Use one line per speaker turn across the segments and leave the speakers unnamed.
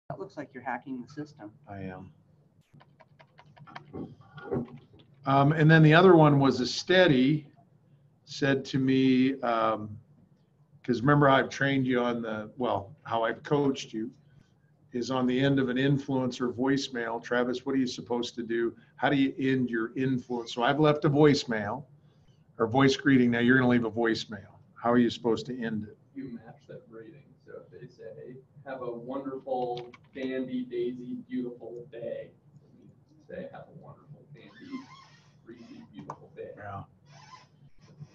That looks like you're hacking the system.
I am. And then the other one was a steady said to me, because remember I've trained you on the, well, how I've coached you is on the end of an influencer voicemail. Travis, what are you supposed to do? How do you end your influence? So I've left a voicemail or voice greeting. Now you're going to leave a voicemail. How are you supposed to end it?
You match that rating. So if they say, have a wonderful, dandy, daisy, beautiful day, you say, have a wonderful, dandy, breezy, beautiful day.
Yeah.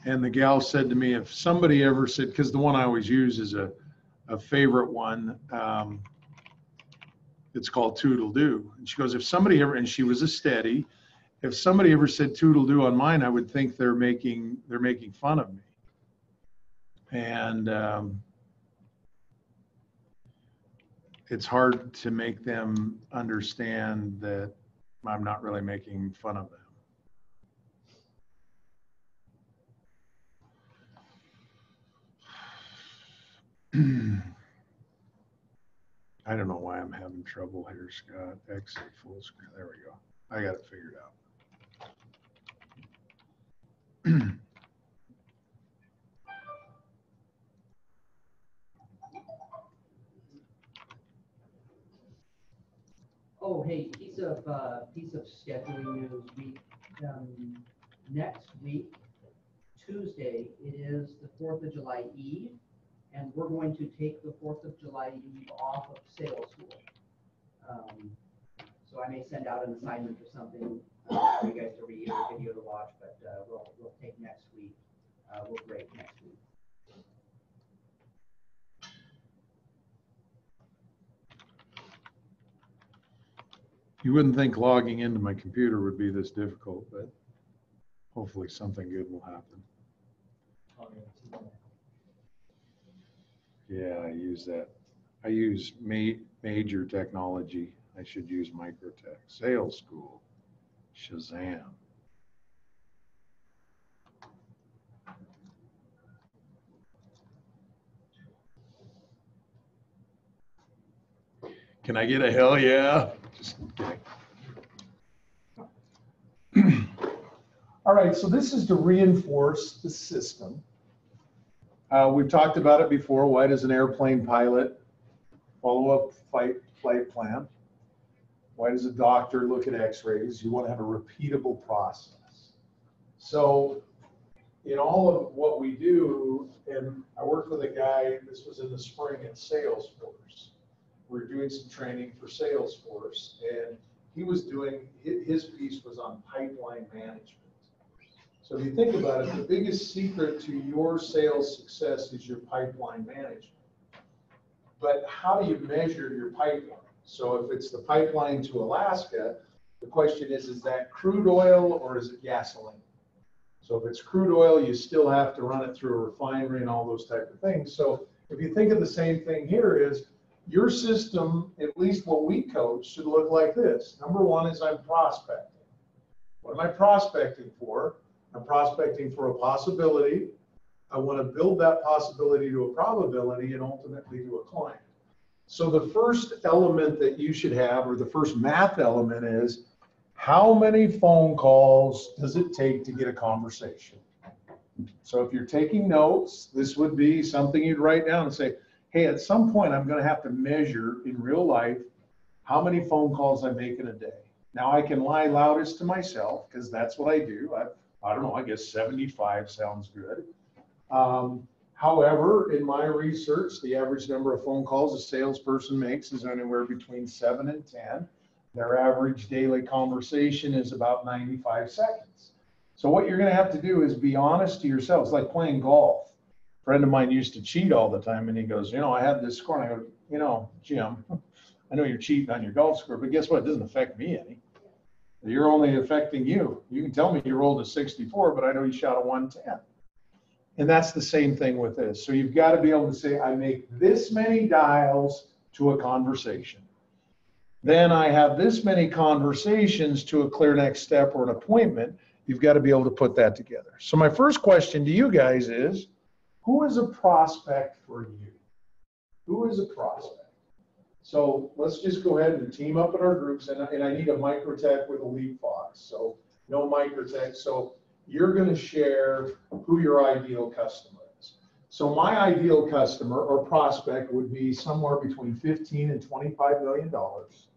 And the gal said to me, if somebody ever said, because the one I always use is a favorite one, it's called Toodle-Doo. And she goes, if somebody ever, and she was a steady, if somebody ever said Toodle-Doo on mine, I would think they're making fun of me. And it's hard to make them understand that I'm not really making fun of them. I don't know why I'm having trouble here, Scott. Exit full screen. There we go. I got it figured out.
Oh, hey, piece of scheduling news. Next week, Tuesday, it is the 4th of July Eve, and we're going to take the 4th of July Eve off of sales school. So I may send out an assignment or something for you guys to read or video to watch, but we'll take next week. We'll break next week.
You wouldn't think logging into my computer would be this difficult, but hopefully something good will happen. Yeah, I use that. I use major technology. I should use Microtech. Sales School. Shazam. Can I get a hell yeah? Just kidding. All right, so this is to reinforce the system. We've talked about it before. Why does an airplane pilot follow up flight plan? Why does a doctor look at x-rays? You want to have a repeatable process. So in all of what we do, and I worked with a guy, this was in the spring at Salesforce. We're doing some training for Salesforce, and he was doing, his piece was on pipeline management. So if you think about it, the biggest secret to your sales success is your pipeline management. But how do you measure your pipeline? So if it's the pipeline to Alaska, the question is that crude oil or is it gasoline? So if it's crude oil, you still have to run it through a refinery and all those type of things. So if you think of the same thing here is, your system, at least what we coach, should look like this. Number one is I'm prospecting. What am I prospecting for? I'm prospecting for a possibility. I want to build that possibility to a probability and ultimately to a client. So the first element that you should have, or the first math element, is how many phone calls does it take to get a conversation? So if you're taking notes, this would be something you'd write down and say, hey, at some point I'm going to have to measure in real life how many phone calls I make in a day. Now I can lie loudest to myself because that's what I do. I don't know, I guess 75 sounds good. However, in my research, the average number of phone calls a salesperson makes is anywhere between 7 and 10. Their average daily conversation is about 95 seconds. So what you're going to have to do is be honest to yourself. It's like playing golf. A friend of mine used to cheat all the time, and he goes, you know, I had this score, and I go, you know, Jim, I know you're cheating on your golf score, but guess what? It doesn't affect me any. You're only affecting you. You can tell me you rolled a 64, but I know you shot a 110. And that's the same thing with this. So you've got to be able to say, I make this many dials to a conversation. Then I have this many conversations to a clear next step or an appointment. You've got to be able to put that together. So my first question to you guys is, who is a prospect for you? Who is a prospect? So let's just go ahead and team up in our groups, and I need a microtech with a lead fox. So no microtech. So you're going to share who your ideal customer is. So my ideal customer or prospect would be somewhere between 15 and 25 million dollars.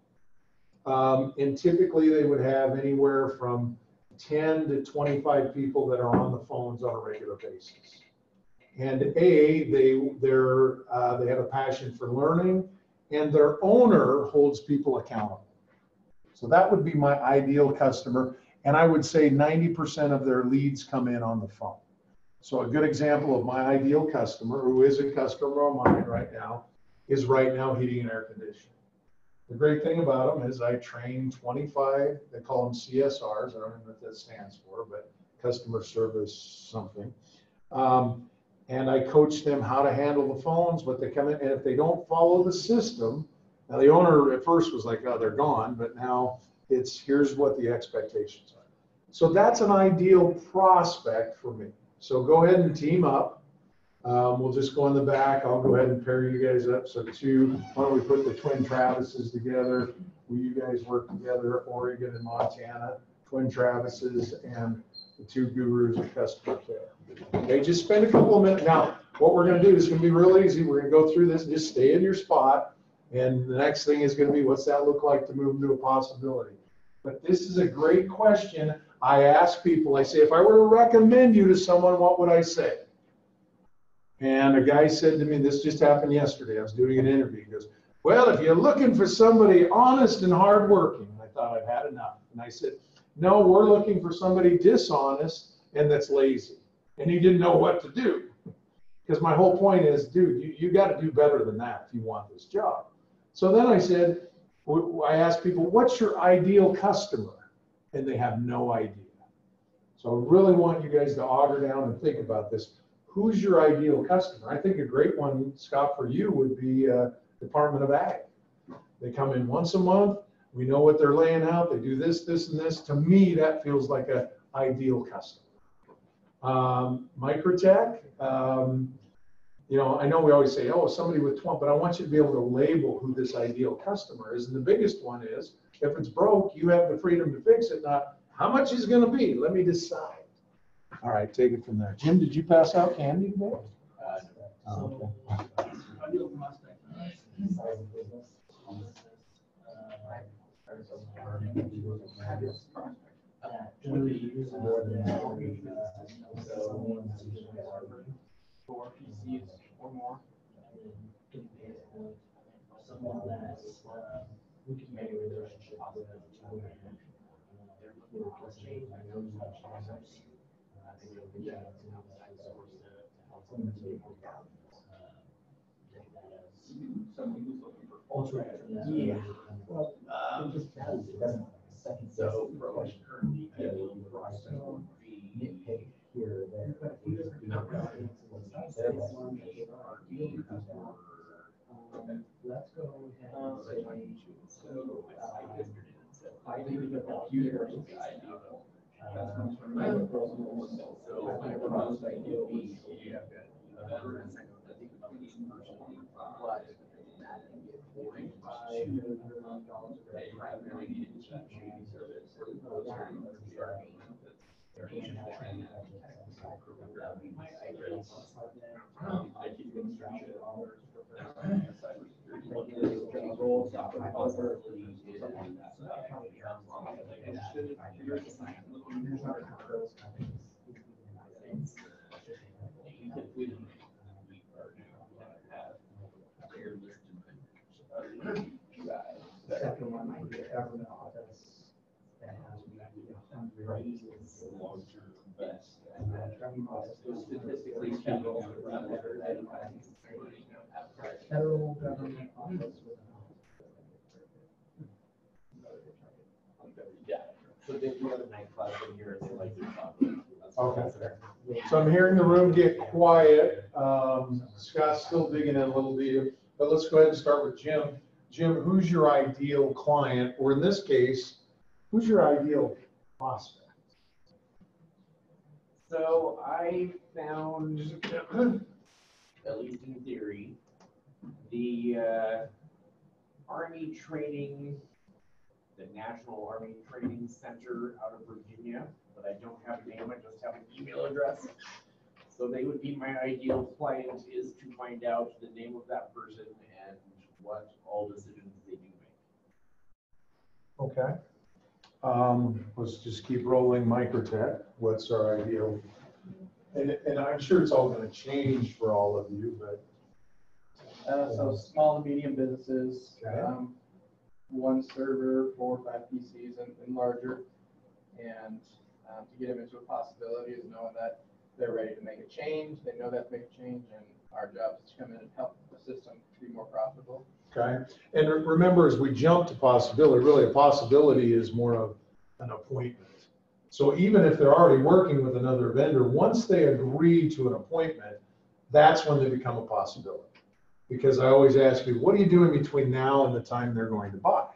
And typically they would have anywhere from 10 to 25 people that are on the phones on a regular basis. And they have a passion for learning, and their owner holds people accountable. So that would be my ideal customer. And I would say 90% of their leads come in on the phone. So a good example of my ideal customer, who is a customer of mine right now, is right now heating and air conditioning. The great thing about them is I train 25, they call them CSRs, I don't know what that stands for, but customer service something. And I coach them how to handle the phones, but they come in, and if they don't follow the system, now the owner at first was like, oh, they're gone, but now it's here's what the expectations are. So that's an ideal prospect for me. So go ahead and team up. We'll just go in the back. I'll go ahead and pair you guys up. So why don't we put the twin Travises together? Will you guys work together, Oregon and Montana, twin Travises and the two gurus of customer care. Okay, just spend a couple of minutes. Now, what we're going to do is going to be real easy. We're going to go through this and just stay in your spot. And the next thing is going to be, what's that look like to move into a possibility? But this is a great question. I ask people, I say, if I were to recommend you to someone, what would I say? And a guy said to me, this just happened yesterday. I was doing an interview. He goes, well, if you're looking for somebody honest and hardworking, I thought I've had enough. And I said, no, we're looking for somebody dishonest and that's lazy. And he didn't know what to do. Because my whole point is, dude, you got to do better than that if you want this job. So then I said, I asked people, what's your ideal customer? And they have no idea. So I really want you guys to auger down and think about this. Who's your ideal customer? I think a great one, Scott, for you would be Department of Ag. They come in once a month. We know what they're laying out. They do this, this, and this. To me, that feels like an ideal customer. Microtech, you know, I know we always say, oh, somebody with 20, but I want you to be able to label who this ideal customer is. And the biggest one is, if it's broke, you have the freedom to fix it. Not how much is it going to be? Let me decide. All right, take it from there. Jim, did you pass out candy today? Oh, okay.
Four PCs or more.
Someone that we can make a relationship with.
Someone who's looking for
Ultra.
Yeah.
Well, it just does. It doesn't. Second.
So for like currently,
Nitpick here or there. Let's go ahead and say, I think the computer is ideal. Second one might be a government office that has raises long-term best. And that government office is statistically federal government office with
Yeah.
So they do have a nightclub in here, they like their chocolate.
Okay. So I'm hearing the room get quiet. Scott's still digging in a little deeper, but let's go ahead and start with Jim. Jim, who's your ideal client, or in this case, who's your ideal prospect?
So I found, at least in theory, the Army training, the National Army Training Center out of Virginia, but I don't have a name, I just have an email address. So they would be my ideal client, is to find out the name of that person and what all decisions they do make.
Okay. Let's just keep rolling microtech. What's our ideal? And I'm sure it's all going to change for all of you, but.
So small to medium businesses,
Okay.
one server, 4 or 5 PCs and larger. And to get them into a possibility is knowing that they're ready to make a change. They know that to make a change, and our job is to come in and help the system be more profitable.
Okay. And remember, as we jump to possibility, really a possibility is more of an appointment. So even if they're already working with another vendor, once they agree to an appointment, that's when they become a possibility. Because I always ask you, what are you doing between now and the time they're going to buy?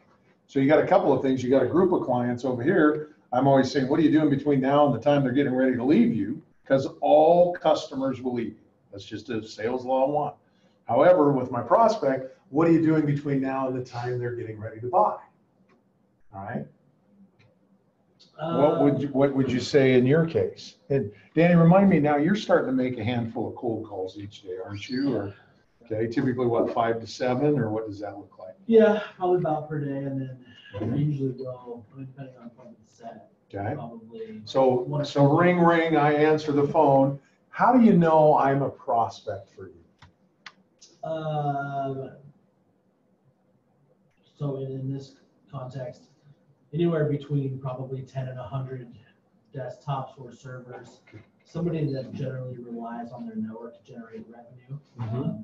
So you got a couple of things. You got a group of clients over here. I'm always saying, what are you doing between now and the time they're getting ready to leave you? Because all customers will leave you. That's just a sales law 1. However, with my prospect, what are you doing between now and the time they're getting ready to buy? All right. What would you say in your case? And Danny, remind me now, you're starting to make a handful of cold calls each day, aren't you? Or, okay, typically what, 5 to 7, or what does that look like?
Yeah, probably about per day, and then I usually go, depending on appointment set,
Okay.
probably.
So ring, ring, I answer the phone. How do you know I'm a prospect for you?
So in this context, anywhere between probably 10 and 100 desktops or servers, somebody that generally relies on their network to generate revenue.
Mhm.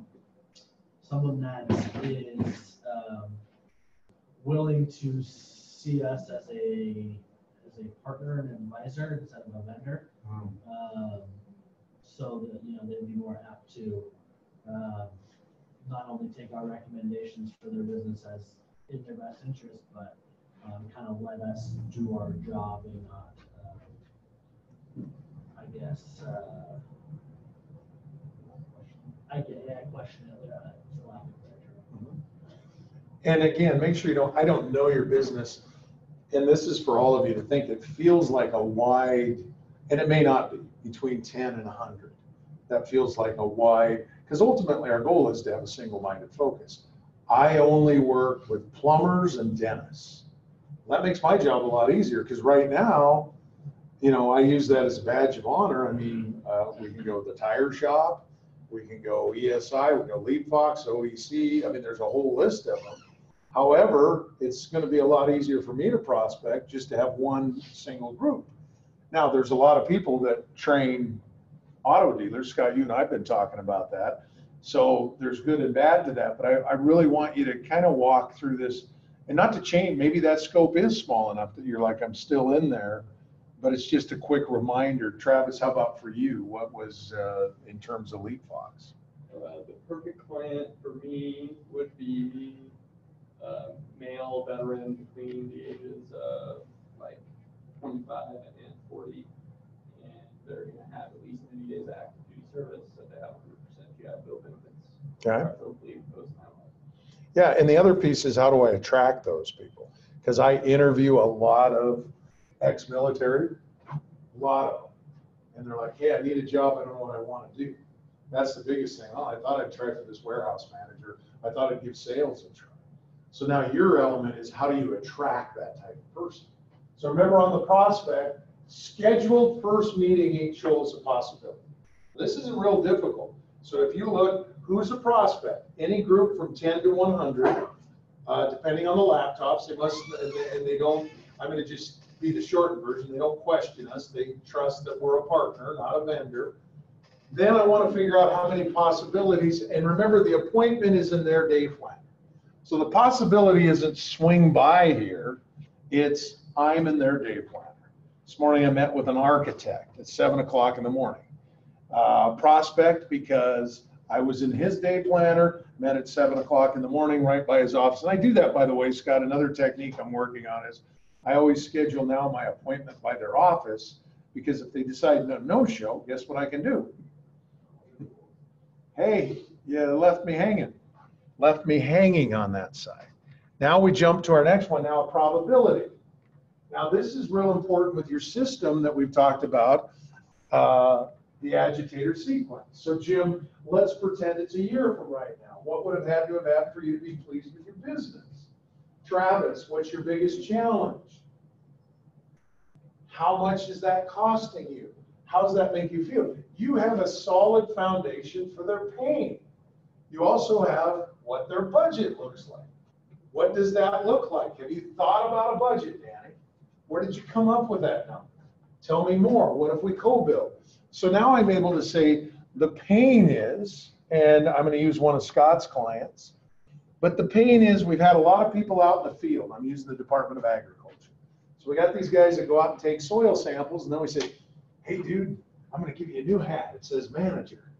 Someone that is willing to see us as a partner and advisor instead of a vendor. So that, they'd be more apt to not only take our recommendations for their business as in their best interest, but kind of let us do our job and not, question it, for lack of a better term.
And again, make sure I don't know your business. And this is for all of you to think, it feels like a wide, and it may not be, between 10 and 100. That feels like a wide, because ultimately our goal is to have a single-minded focus. I only work with plumbers and dentists. That makes my job a lot easier, because right now, I use that as a badge of honor. I mean, we can go to the tire shop, we can go ESI, we can go LeapFox, OEC. I mean, there's a whole list of them. However, it's going to be a lot easier for me to prospect just to have one single group. Now, there's a lot of people that train auto dealers. Scott, you and I have been talking about that. So there's good and bad to that. But I really want you to kind of walk through this, and not to change. Maybe that scope is small enough that you're like, I'm still in there. But it's just a quick reminder. Travis, how about for you? What was in terms of LeapFox?
The perfect client for me would be male veteran between the ages of like 25 and 40, and they're going to have at least 30 days active duty service, so they have 100% GI Bill benefits.
Okay.
Preferably post-9/11.
Yeah, and the other piece is, how do I attract those people? Because I interview a lot of ex-military, a lot of them, and they're like, "Yeah, I need a job. I don't know what I want to do." That's the biggest thing. Oh, I thought I'd try for this warehouse manager. I thought I'd give sales a try. So now your element is, how do you attract that type of person? So remember, on the prospect, scheduled first meeting shows a possibility. This isn't real difficult. So if you look, who's a prospect? Any group from 10 to 100, depending on the laptops, they must, and they don't, I'm going to just be the shortened version. They don't question us. They trust that we're a partner, not a vendor. Then I want to figure out how many possibilities. And remember, the appointment is in their day plan. So the possibility isn't swing by here. It's I'm in their day planner. This morning I met with an architect at 7 o'clock in the morning. Prospect, because I was in his day planner, met at 7 o'clock in the morning right by his office. And I do that, by the way, Scott. Another technique I'm working on is I always schedule now my appointment by their office, because if they decide no show, guess what I can do? Hey, you left me hanging on that side. Now we jump to our next one, now a probability. Now this is real important with your system that we've talked about, the agitator sequence. So Jim, let's pretend it's a year from right now. What would have had to have happened for you to be pleased with your business? Travis, what's your biggest challenge? How much is that costing you? How does that make you feel? You have a solid foundation for their pain. You also have what their budget looks like. What does that look like? Have you thought about a budget, Danny? Where did you come up with that number? Tell me more. What if we co-bill? So now I'm able to say the pain is, and I'm going to use one of Scott's clients, but the pain is we've had a lot of people out in the field. I'm using the Department of Agriculture. So we got these guys that go out and take soil samples, and then we say, hey, dude, I'm going to give you a new hat. It says manager.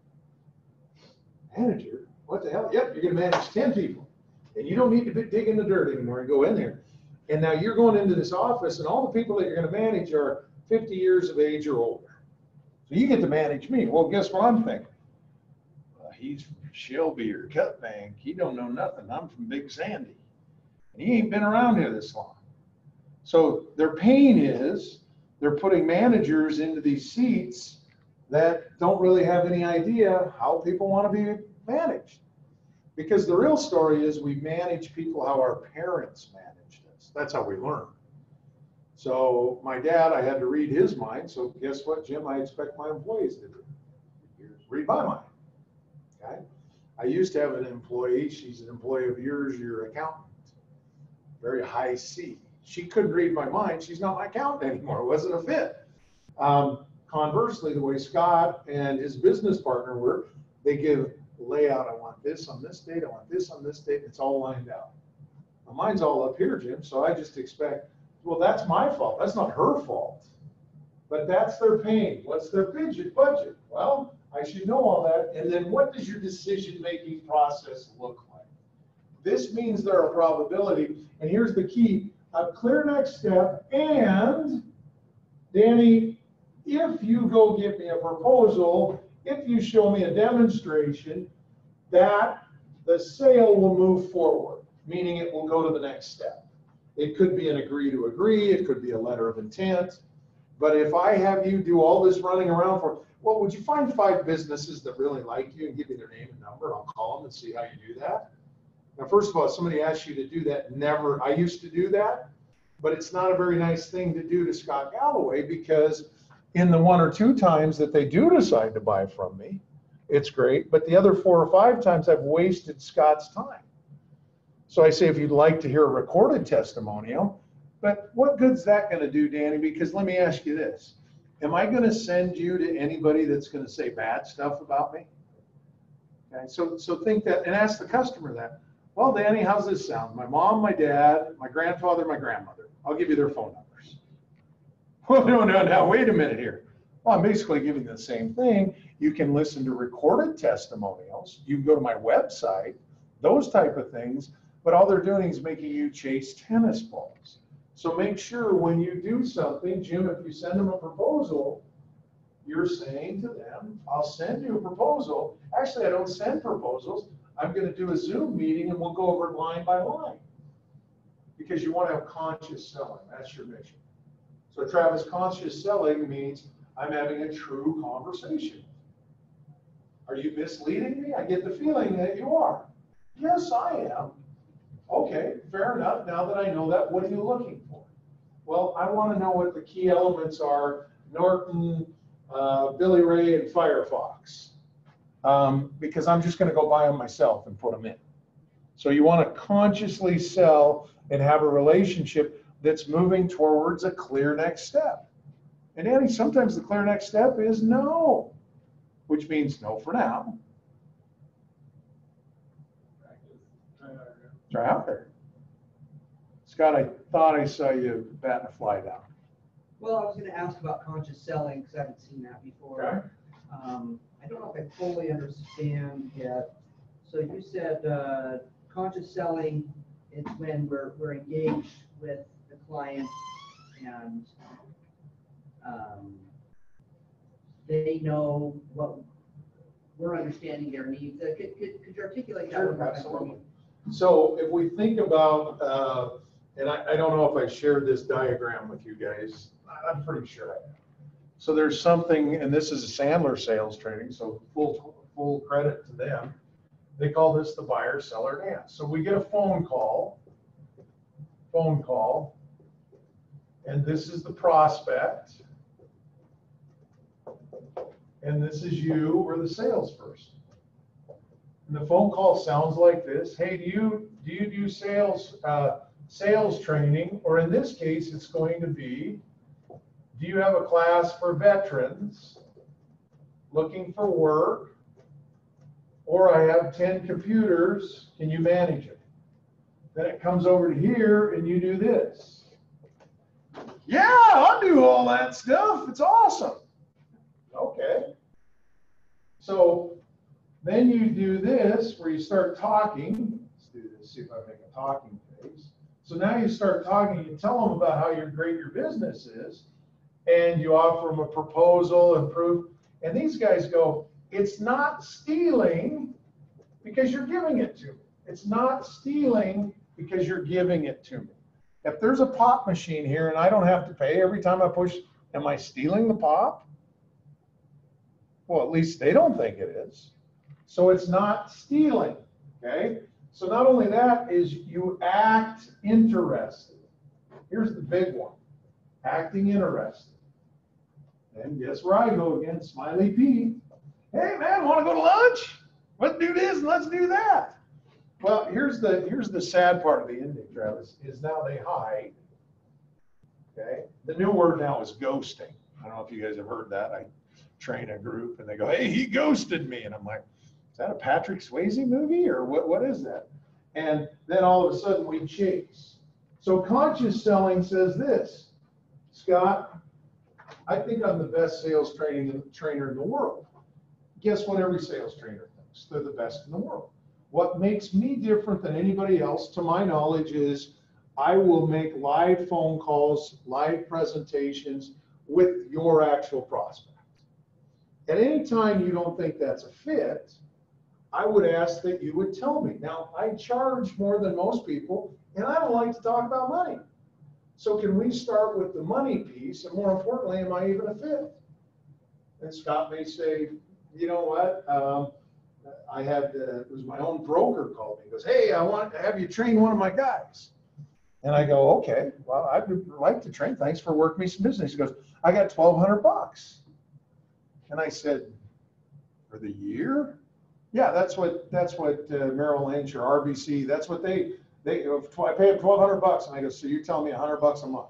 Manager? What the hell? Yep, you're going to manage 10 people. And you don't need to dig in the dirt anymore and go in there. And now you're going into this office, and all the people that you're going to manage are 50 years of age or older. So you get to manage me. Well, guess what I'm thinking? He's from Shelby or Cut Bank. He don't know nothing. I'm from Big Sandy. And he ain't been around here this long. So their pain is they're putting managers into these seats that don't really have any idea how people want to be managed. Because the real story is we manage people how our parents managed us. That's how we learn. So my dad, I had to read his mind. So guess what, Jim? I expect my employees to do. Read my mind. Okay? I used to have an employee. She's an employee of yours, your accountant. Very high C. She couldn't read my mind. She's not my accountant anymore. It wasn't a fit. Conversely, the way Scott and his business partner work, they give layout. I want this on this date. I want this on this date. It's all lined out. Now, mine's all up here, Jim. So I just expect, well, that's my fault. That's not her fault. But that's their pain. What's their budget? Well, I should know all that. And then what does your decision-making process look like? This means there are probability. And here's the key, a clear next step. And Danny, if you go give me a proposal, if you show me a demonstration, that the sale will move forward, meaning it will go to the next step. It could be an agree to agree. It could be a letter of intent. But if I have you do all this running around for, well, would you find 5 businesses that really like you and give me their name and number? I'll call them and see how you do that. Now, first of all, if somebody asks you to do that, never, I used to do that, but it's not a very nice thing to do to Scott Galloway, because in the 1 or 2 times that they do decide to buy from me, it's great. But the other 4 or 5 times I've wasted Scott's time. So I say, if you'd like to hear a recorded testimonial, but what good's that going to do, Danny? Because let me ask you this. Am I going to send you to anybody that's going to say bad stuff about me? Okay, so think that, and ask the customer that. Well, Danny, how's this sound? My mom, my dad, my grandfather, my grandmother. I'll give you their phone numbers. Well, no, wait a minute here. Well, I'm basically giving you the same thing. You can listen to recorded testimonials. You can go to my website, those type of things. But all they're doing is making you chase tennis balls. So make sure when you do something, Jim, if you send them a proposal, you're saying to them, I'll send you a proposal. Actually, I don't send proposals. I'm going to do a Zoom meeting and we'll go over it line by line. Because you want to have conscious selling. That's your mission. So Travis, conscious selling means I'm having a true conversation. Are you misleading me? I get the feeling that you are. Yes, I am. Okay, fair enough. Now that I know that, what are you looking for? Well, I want to know what the key elements are, Norton, Billy Ray, and Firefox. Because I'm just going to go buy them myself and put them in. So you want to consciously sell and have a relationship that's moving towards a clear next step. And Annie, sometimes the clear next step is no, which means no for now. Try out there. Scott, I thought I saw you batting a fly down.
Well, I was going to ask about conscious selling because I haven't seen that before.
Okay.
I don't know if I fully understand yet. So you said conscious selling is when we're engaged with the client and they know what we're understanding their needs. Could you articulate that?
Sure, absolutely. So if we think about, and I don't know if I shared this diagram with you guys, I'm pretty sure I have. So there's something, and this is a Sandler sales training, so full credit to them. They call this the buyer-seller dance. So we get a phone call, and this is the prospect, and this is you or the salesperson. And the phone call sounds like this. Hey, do you do sales training? Or in this case, it's going to be, do you have a class for veterans looking for work? Or I have 10 computers, can you manage it? Then it comes over to here and you do this. Yeah, I'll do all that stuff. It's awesome. Okay. So then you do this where you start talking. Let's do this, see if I make a talking face. So now you start talking, you tell them about how great your business is, and you offer them a proposal and proof. And these guys go, it's not stealing because you're giving it to me. It's not stealing because you're giving it to me. If there's a pop machine here and I don't have to pay every time I push, am I stealing the pop? Well, at least they don't think it is. So it's not stealing, okay? So not only that is you act interested. Here's the big one, acting interested. And guess where I go again, Smiley Pete. Hey man, want to go to lunch? Let's do this and let's do that. Well, here's the sad part of the ending, Travis, is now they hide. Okay? The new word now is ghosting. I don't know if you guys have heard that. I train a group and they go, hey, he ghosted me. And I'm like, is that a Patrick Swayze movie or what is that? And then all of a sudden we chase. So conscious selling says this, Scott, I think I'm the best sales trainer in the world. Guess what every sales trainer thinks? They're the best in the world. What makes me different than anybody else, to my knowledge, is I will make live phone calls, live presentations with your actual prospect. At any time you don't think that's a fit, I would ask that you would tell me. Now, I charge more than most people, and I don't like to talk about money. So can we start with the money piece, and more importantly, am I even a fit? And Scott may say, you know what, I had, it was my own broker called me. He goes, hey, I want to have you train one of my guys. And I go, okay, well, I would like to train. Thanks for working me some business. He goes, I got $1,200. And I said, for the year? Yeah, that's what Merrill Lynch or RBC, that's what I pay them $1,200. And I go, so you're telling me $100 a month?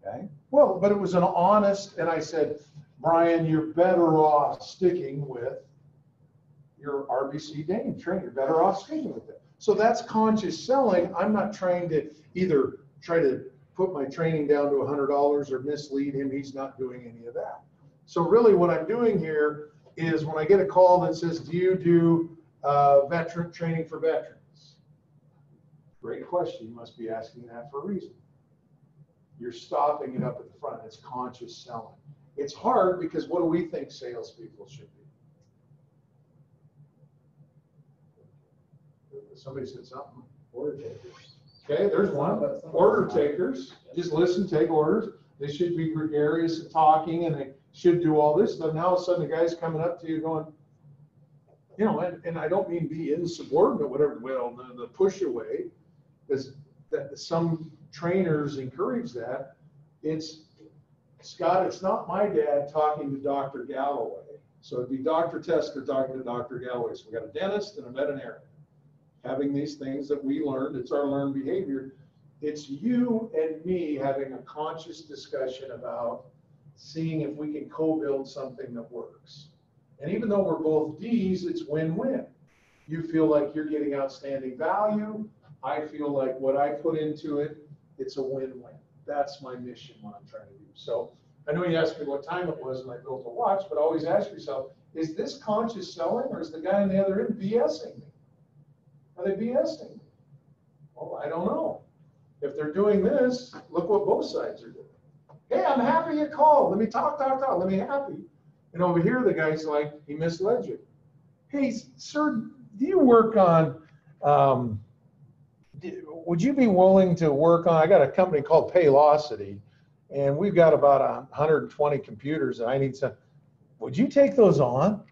Okay. Well, but it was an honest, and I said, Brian, you're better off sticking with your RBC Dane trainer. You're better off sticking with it. So that's conscious selling. I'm not trying to either try to put my training down to $100 or mislead him. He's not doing any of that. So really what I'm doing here is when I get a call that says, do you do veteran training for veterans? Great question. You must be asking that for a reason. You're stopping it up at the front. It's conscious selling. It's hard because what do we think salespeople should be? Somebody said something. Order takers. Okay, there's one. Order takers. Just listen, take orders. They should be gregarious and talking, and they should do all this stuff. Now all of a sudden the guy's coming up to you going, you know, and I don't mean be insubordinate, whatever. Well, the push away, because that some trainers encourage that. It's Scott. It's not my dad talking to Dr. Galloway. So it'd be Dr. Tester talking to Dr. Galloway. So we got a dentist and a veterinarian having these things that we learned. It's our learned behavior. It's you and me having a conscious discussion about seeing if we can co-build something that works. And even though we're both D's, it's win-win. You feel like you're getting outstanding value. I feel like what I put into it, it's a win-win. That's my mission, what I'm trying to do. So I know you asked me what time it was and I built a watch, but always ask yourself, is this conscious selling or is the guy on the other end BSing me? Are they BSing me? Well, I don't know. If they're doing this, look what both sides are doing. Hey, I'm happy you called. Let me talk. Let me happy. And over here, the guy's like, he misled you. Hey, sir, do you work on Would you be willing to work on, I got a company called Paylocity, and we've got about 120 computers and I need some, would you take those on?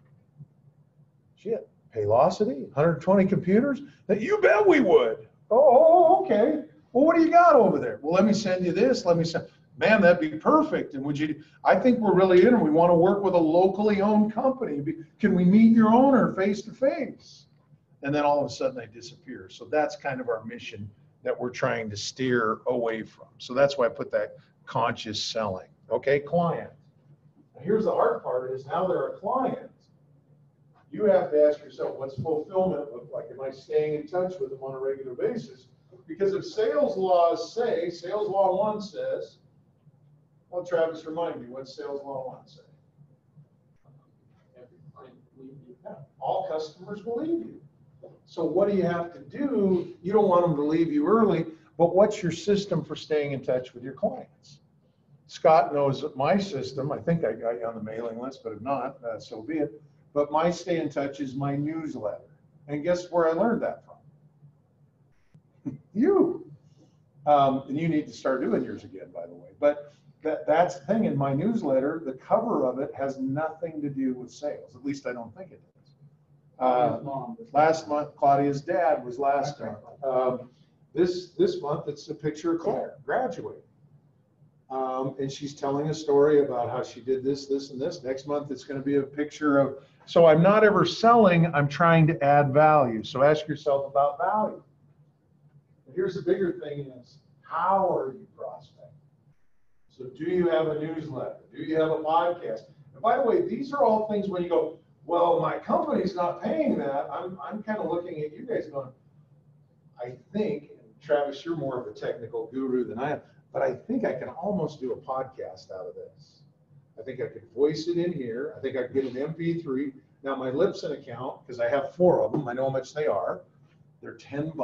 Shit, Paylocity, 120 computers? You bet we would. Oh, okay. Well, what do you got over there? Well, let me send you this. Let me send, man, that'd be perfect. And would you, I think we're really in, we want to work with a locally owned company. Can we meet your owner face to face? And then all of a sudden they disappear. So that's kind of our mission that we're trying to steer away from. So that's why I put that conscious selling. Okay, client. Now here's the hard part is now they're a client. You have to ask yourself, what's fulfillment look like? Am I staying in touch with them on a regular basis? Because if sales laws say, sales law 1 says, well, Travis, remind me, what's sales law 1 say?
Every client will leave you.
Yeah, all customers will leave you. So what do you have to do? You don't want them to leave you early, but what's your system for staying in touch with your clients? Scott knows my system. I think I got you on the mailing list, but if not, so be it. But my stay in touch is my newsletter. And guess where I learned that from? You. And you need to start doing yours again, by the way. But that's the thing in my newsletter, the cover of it has nothing to do with sales. At least I don't think it does. Last month, Claudia's dad was last month. This month, it's a picture of Claire graduating. And she's telling a story about how she did this, this, and this. Next month, it's going to be a picture of, so I'm not ever selling, I'm trying to add value. So ask yourself about value. And here's the bigger thing is, how are you prospecting? So do you have a newsletter? Do you have a podcast? And by the way, these are all things when you go, well, my company's not paying that. I'm kind of looking at you guys going, I think, and Travis, you're more of a technical guru than I am, but I think I can almost do a podcast out of this. I think I could voice it in here. I think I could get an MP3. Now my Libsyn account, because I have 4 of them, I know how much they are. They're $10.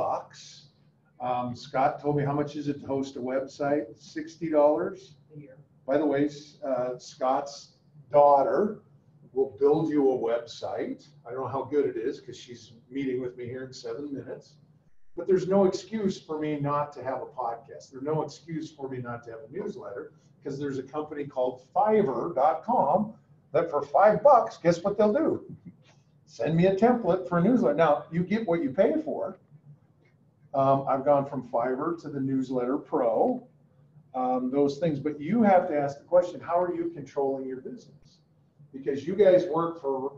Scott told me how much is it to host a website? $60
a year.
By the way, Scott's daughter will build you a website. I don't know how good it is because she's meeting with me here in 7 minutes. But there's no excuse for me not to have a podcast. There's no excuse for me not to have a newsletter because there's a company called Fiverr.com that for $5, guess what they'll do? Send me a template for a newsletter. Now, you get what you pay for. I've gone from Fiverr to the Newsletter Pro, those things. But you have to ask the question, how are you controlling your business? Because you guys work for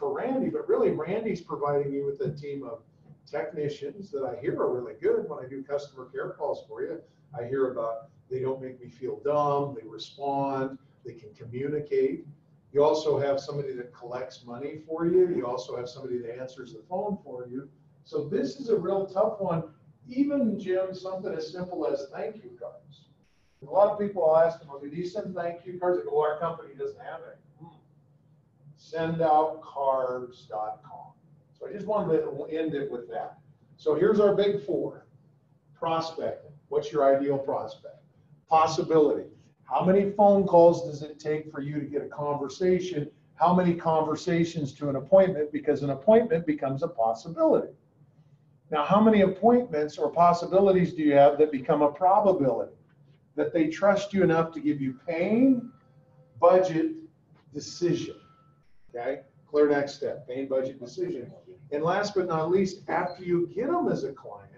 Randy, but really Randy's providing you with a team of technicians that I hear are really good when I do customer care calls for you. I hear about they don't make me feel dumb, they respond, they can communicate. You also have somebody that collects money for you. You also have somebody that answers the phone for you. So this is a real tough one. Even, Jim, something as simple as thank you cards. A lot of people I'll ask them, well, do you send thank you cards? They go, oh, our company doesn't have it. Sendoutcards.com. So I just wanted to end it with that. So here's our big 4. Prospecting. What's your ideal prospect? Possibility. How many phone calls does it take for you to get a conversation? How many conversations to an appointment? Because an appointment becomes a possibility. Now, how many appointments or possibilities do you have that become a probability? That they trust you enough to give you pain, budget, decision. Okay, clear next step, pain, budget, decision. And last but not least, after you get them as a client,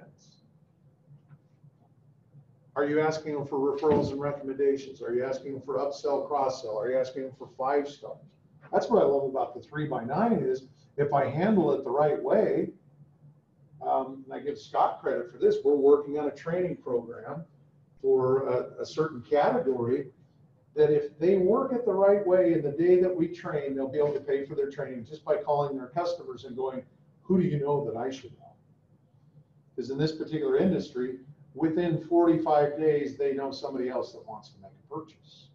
are you asking them for referrals and recommendations? Are you asking them for upsell, cross-sell? Are you asking them for 5 stars? That's what I love about the 3x9 is if I handle it the right way, and I give Scott credit for this, we're working on a training program for a certain category that if they work it the right way in the day that we train, they'll be able to pay for their training just by calling their customers and going, who do you know that I should know? Because in this particular industry, within 45 days, they know somebody else that wants to make a purchase.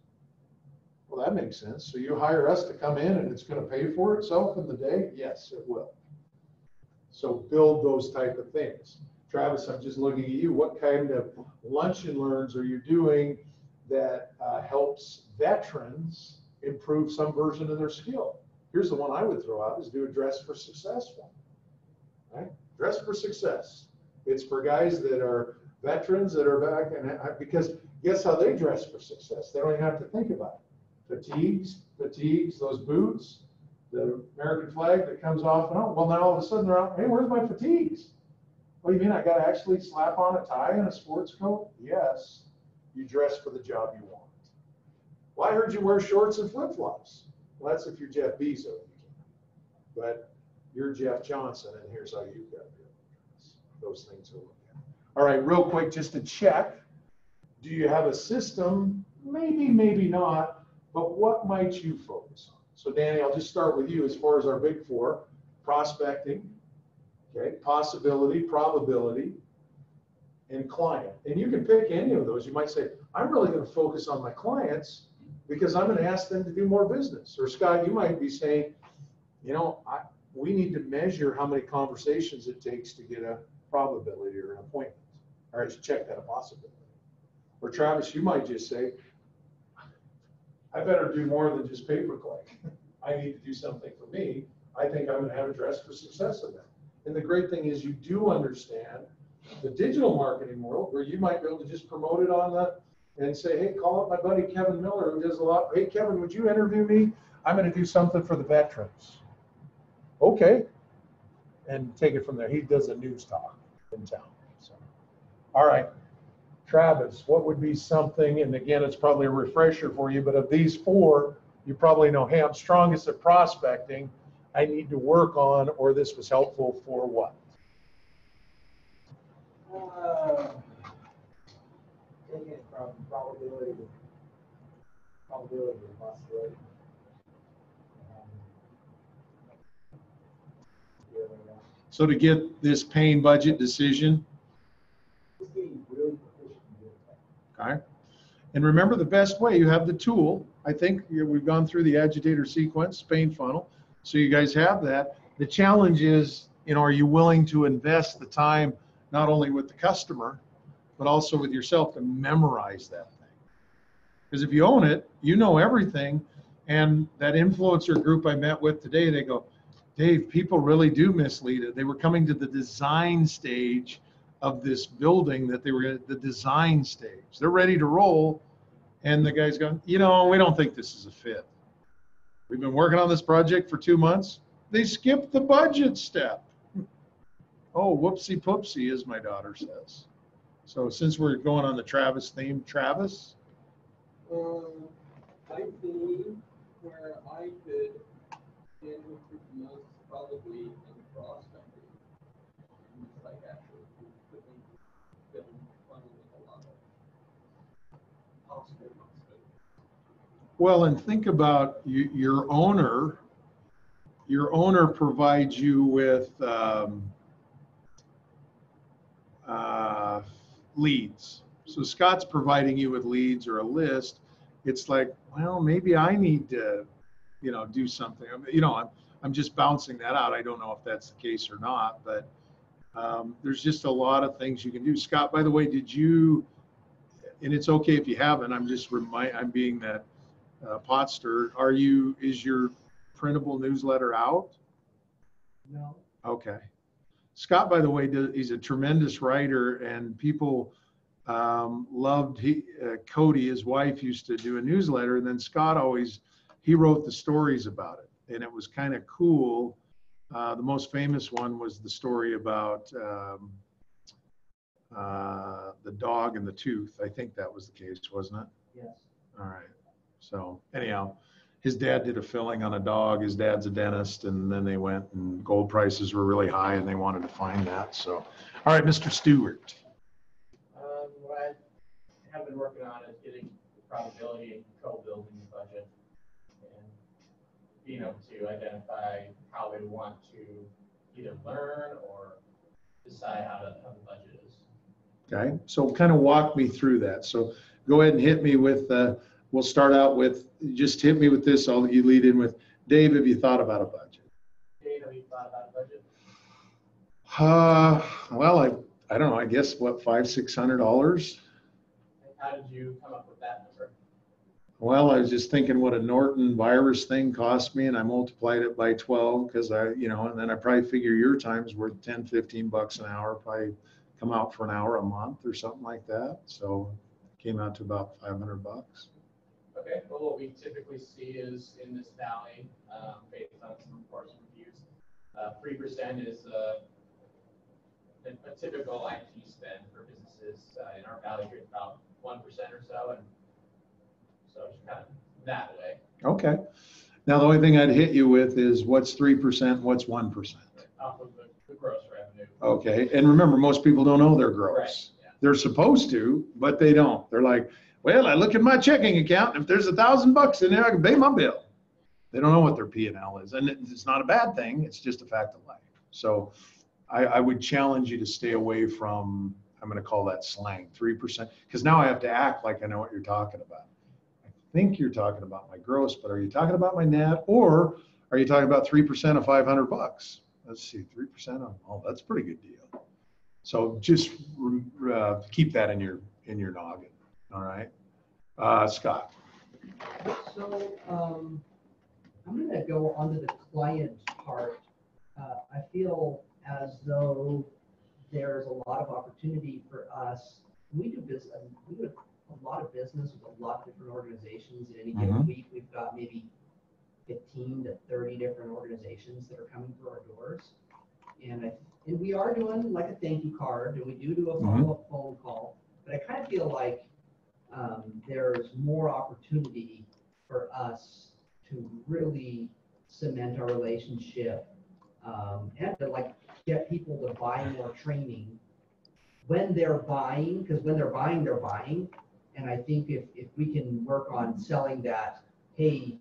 Well, that makes sense. So you hire us to come in and it's going to pay for itself in the day? Yes, it will. So build those type of things. Travis, I'm just looking at you. What kind of lunch and learns are you doing that helps veterans improve some version of their skill? Here's the one I would throw out is do a Dress for Success one. Right? Dress for success. It's for guys that are veterans that are back, and because guess how they dress for success? They don't even have to think about it. Fatigues, those boots, the American flag that comes off and on. Well, now all of a sudden they're out, hey, where's my fatigues? What do you mean, I got to actually slap on a tie and a sports coat? Yes, you dress for the job you want. Well, I heard you wear shorts and flip-flops. Well, that's if you're Jeff Bezos, you can. But you're Jeff Johnson, and here's how you've got to do it. Those things are looked at. All right, real quick, just to check. Do you have a system? Maybe, maybe not, but what might you focus on? So Danny, I'll just start with you as far as our big four: prospecting, okay, possibility, probability, and client. And you can pick any of those. You might say, I'm really going to focus on my clients because I'm going to ask them to do more business. Or Scott, you might be saying, you know, we need to measure how many conversations it takes to get a probability or an appointment. All right, so check that a possibility. Or Travis, you might just say, I better do more than just pay-per-click. I need to do something for me. I think I'm going to have a dress for success event. And the great thing is you do understand the digital marketing world where you might be able to just promote it on the, and say, hey, call up my buddy Kevin Miller who does a lot. Hey, Kevin, would you interview me? I'm going to do something for the veterans. Okay. And take it from there. He does a news talk in town. So, all right. Travis, what would be something, and again, it's probably a refresher for you, but of these four, you probably know, hey, I'm strongest at prospecting. I need to work on, or this was helpful for what?
Taking it from probability to possibility.
So to get this pain budget decision,
Just getting really proficient in doing that.
okay? And remember the best way, you have the tool. I think we've gone through the agitator sequence, pain funnel. So you guys have that. The challenge is, you know, are you willing to invest the time, not only with the customer, but also with yourself to memorize that thing? Because if you own it, you know everything. And that influencer group I met with today, they go, Dave, people really do mislead it. They were coming to the design stage of this building that they were at the design stage. They're ready to roll. And the guy's going, you know, we don't think this is a fit. We've been working on this project for 2 months. They skipped the budget step. Oh, whoopsie poopsie, as my daughter says. So since we're going on the Travis theme, Travis?
I think where I could handle the most probably in prospecting. It's like actually putting funnel with a lot of possible possibilities.
Well, and think about your owner. Your owner provides you with leads. So Scott's providing you with leads or a list. It's like, well, maybe I need to, you know, do something. You know, I'm just bouncing that out. I don't know if that's the case or not, but there's just a lot of things you can do. Scott, by the way, did you? And it's okay if you haven't. I'm just I'm being that pot stir. Is your printable newsletter out?
No.
Okay. Scott, by the way, he's a tremendous writer, and people loved Cody, his wife, used to do a newsletter, and then Scott he wrote the stories about it, and it was kind of cool. The most famous one was the story about the dog and the tooth. I think that was the case, wasn't it?
Yes.
All right. So anyhow, his dad did a filling on a dog. His dad's a dentist, and then they went, and gold prices were really high, and they wanted to find that. So, all right, Mr. Stewart.
What I have been working on is getting the probability and control building the budget and being able to identify how they want to either learn or decide how the budget is.
Okay, so kind of walk me through that. So go ahead and hit me with, we'll start out with, just hit me with this. I'll let you lead in with, Dave, have you thought about a budget?
Dave, have you thought about a budget?
Well, I don't know, I guess what, $500-600?
How did you come up with that number?
Well, I was just thinking what a Norton virus thing cost me, and I multiplied it by 12 because and then I probably figure your time's worth 10, 15 bucks an hour, probably come out for an hour a month or something like that. So it came out to about 500 bucks.
Okay, well, what we typically see is in this valley, based on some reports we've used, 3% is a typical IT spend for businesses in our valley here, about 1% or so, and so it's kind of that way.
Okay. Now, the only thing I'd hit you with is what's 3%, what's 1%?
Off of the gross revenue.
Okay. And remember, most people don't know their gross.
Right, yeah.
They're supposed to, but they don't. They're like, well, I look at my checking account, and if there's $1,000 in there, I can pay my bill. They don't know what their P&L is. And it's not a bad thing. It's just a fact of life. So I would challenge you to stay away from, I'm going to call that slang, 3%, because now I have to act like I know what you're talking about. I think you're talking about my gross, but are you talking about my net, or are you talking about 3% of 500 bucks? Let's see, 3% of, oh, that's a pretty good deal. So just keep that in your noggin. All right. Scott.
So I'm going to go onto the client part. I feel as though there's a lot of opportunity for us. We do business. We do a lot of business with a lot of different organizations. In any given week, we've got maybe 15 to 30 different organizations that are coming through our doors. And we are doing like a thank you card, and we do a follow-up phone call. But I kind of feel like there's more opportunity for us to really cement our relationship and to like get people to buy more training when they're buying, because when they're buying. And I think if we can work on selling that, hey,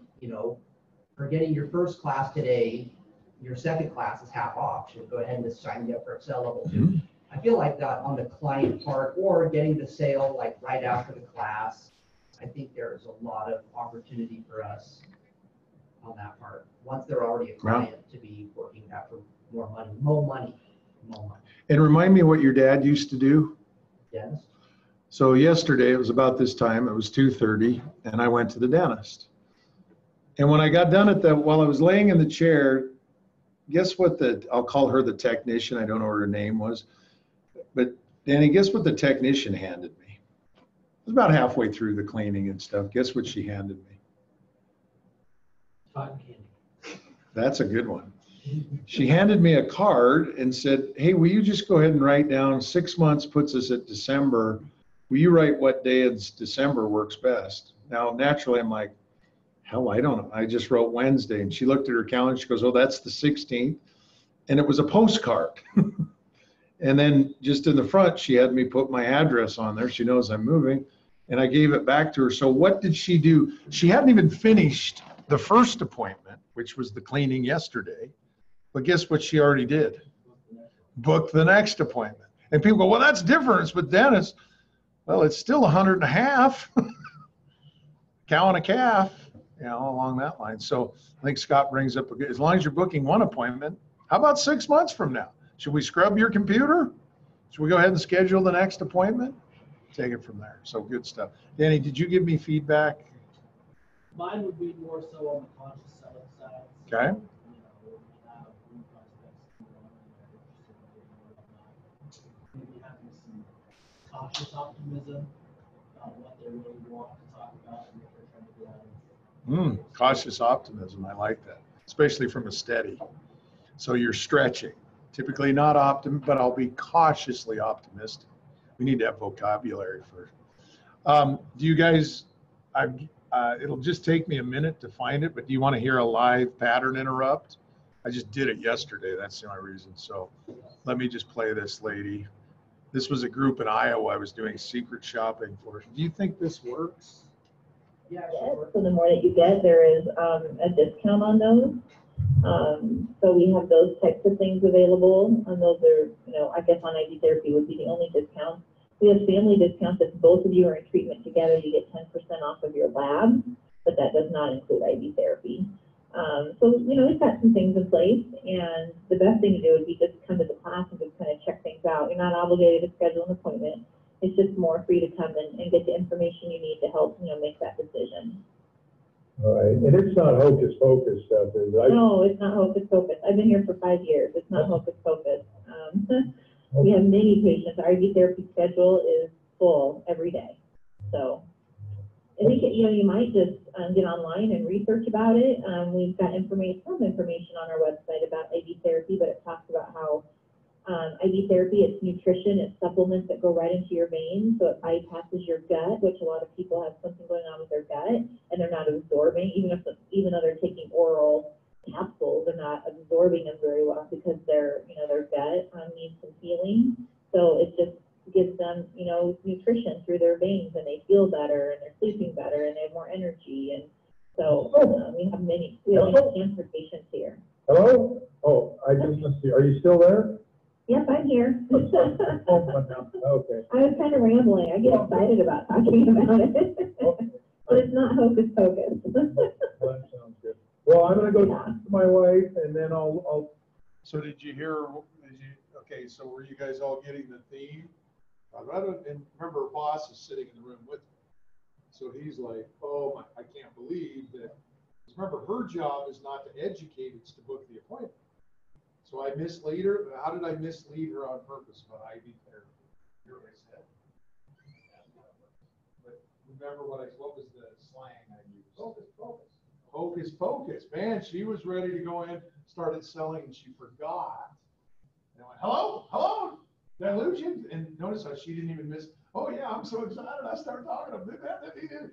for getting your first class today, your second class is half off. So go ahead and just sign you up for Excel level 2. I feel like that on the client part, or getting the sale like right after the class. I think there's a lot of opportunity for us on that part. Once they're already a client, to be working that for more money.
And remind me what your dad used to do.
Yes.
So yesterday, it was about this time, it was 2:30, and I went to the dentist. And when I got done while I was laying in the chair, guess what I'll call her the technician, I don't know what her name was, but Danny, guess what the technician handed me? It was about halfway through the cleaning and stuff. Guess what she handed me?
Cotton candy.
That's a good one. She handed me a card and said, hey, will you just go ahead and write down 6 months puts us at December. Will you write what day of December works best? Now, naturally, I'm like, hell, I don't know. I just wrote Wednesday. And she looked at her calendar. She goes, oh, that's the 16th. And it was a postcard. And then just in the front, she had me put my address on there. She knows I'm moving. And I gave it back to her. So what did she do? She hadn't even finished the first appointment, which was the cleaning yesterday. But guess what she already did? Book the next appointment. And people go, well, that's different. It's with dentists. Well, it's still 150. Cow and a calf, along that line. So I think Scott brings up, as long as you're booking one appointment, how about 6 months from now? Should we scrub your computer? Should we go ahead and schedule the next appointment? Take it from there. So good stuff. Danny, did you give me feedback?
Mine would be more so on the conscious selling side.
Okay.
Maybe having some cautious optimism about what they really want to talk about and what they're trying to get out of.
Cautious optimism. I like that, especially from a steady. So you're stretching. Typically not optimistic, but I'll be cautiously optimistic. We need to have vocabulary first. Do you guys, it'll just take me a minute to find it, but do you want to hear a live pattern interrupt? I just did it yesterday. That's the only reason. So let me just play this lady. This was a group in Iowa I was doing secret shopping for. Do you think this works?
Yeah,
Yes,
sure.
so the more that you get, there is a discount on those. So we have those types of things available, and those are, I guess on IV therapy would be the only discount. We have family discounts. If both of you are in treatment together, you get 10% off of your lab, but that does not include IV therapy. So, we've got some things in place, and the best thing to do would be just come to the class and just kind of check things out. You're not obligated to schedule an appointment. It's just more for you to come and get the information you need to help, make that decision.
All right, and it's not hocus pocus stuff, is it?
No, it's not hocus pocus. I've been here for 5 years. It's not hocus pocus. We have many patients. Our IV therapy schedule is full every day. So I think, you might just get online and research about it. We've got some information on our website about IV therapy, but it talks about how IV therapy, it's nutrition, it's supplements that go right into your veins, so it bypasses your gut, which a lot of people have something going on with their gut, and they're not absorbing, even though they're taking oral capsules, they're not absorbing them very well because their gut needs some healing. So it just gives them, nutrition through their veins, and they feel better, and they're sleeping better, and they have more energy. And so we have many cancer patients here.
Hello? Oh, I just missed you. Are you still there?
Yep, I'm here.
Okay.
I was kind of rambling. I get excited about talking about it. But it's not hocus pocus.
Well, that sounds good. Well, I'm gonna go talk to my wife, and then I'll.
So did you hear, okay, so were you guys all getting the theme? And remember, boss is sitting in the room with me. So he's like, oh my, I can't believe that. Remember, her job is not to educate, it's to book the appointment. So I mislead her. How did I mislead her on purpose about IV therapy? Here what I said. But remember what was the slang I used? Hocus pocus. Hocus pocus. Man, she was ready to go in, started selling, and she forgot. And I went, hello, did I lose you? And notice how she didn't even miss. Oh yeah, I'm so excited. I started talking to him.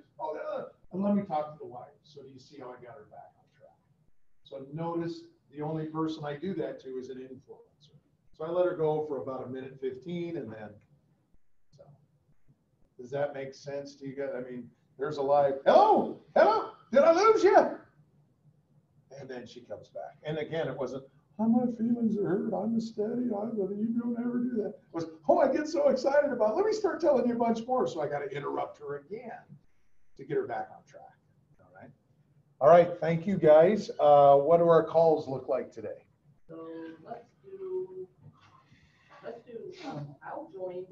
And let me talk to the wife. So do you see how I got her back on track? So notice the only person I do that to is an influencer. So I let her go for about 1:15, and then, so. Does that make sense to you guys? I mean, there's a live, hello, did I lose you? And then she comes back. And again, it wasn't, oh, my feelings are hurt, I'm steady, you don't ever do that. It was, oh, I get so excited about it. Let me start telling you a bunch more. So I got to interrupt her again to get her back on track. All right, thank you guys. What do our calls look like today?
So let's do, I'll join,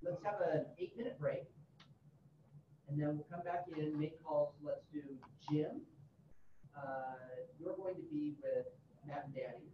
let's have an 8-minute break. And then we'll come back in, make calls. Let's do Jim. You're going to be with Matt and Danny.